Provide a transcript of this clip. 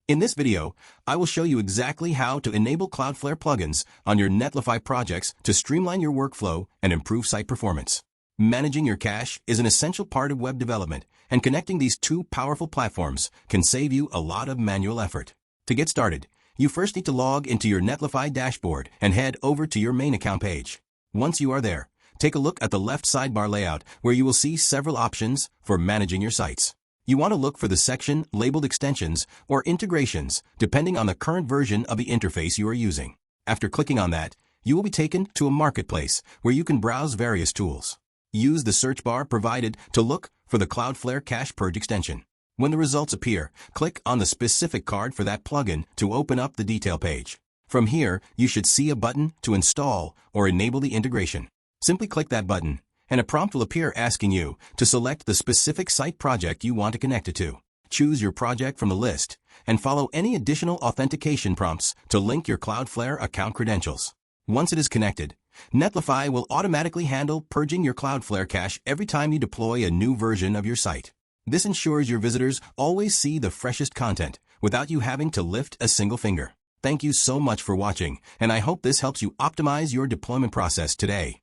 In this video, I will show you exactly how to enable Cloudflare plugins on your Netlify projects to streamline your workflow and improve site performance. Managing your cache is an essential part of web development, and connecting these two powerful platforms can save you a lot of manual effort. To get started, you first need to log into your Netlify dashboard and head over to your main account page. Once you are there, take a look at the left sidebar layout where you will see several options for managing your sites. You want to look for the section labeled Extensions or Integrations, depending on the current version of the interface you are using. After clicking on that, you will be taken to a marketplace where you can browse various tools. Use the search bar provided to look for the Cloudflare Cache Purge extension. When the results appear, click on the specific card for that plugin to open up the detail page. From here, you should see a button to install or enable the integration. Simply click that button, and a prompt will appear asking you to select the specific site project you want to connect it to. Choose your project from the list, and follow any additional authentication prompts to link your Cloudflare account credentials. Once it is connected, Netlify will automatically handle purging your Cloudflare cache every time you deploy a new version of your site. This ensures your visitors always see the freshest content without you having to lift a single finger. Thank you so much for watching, and I hope this helps you optimize your deployment process today.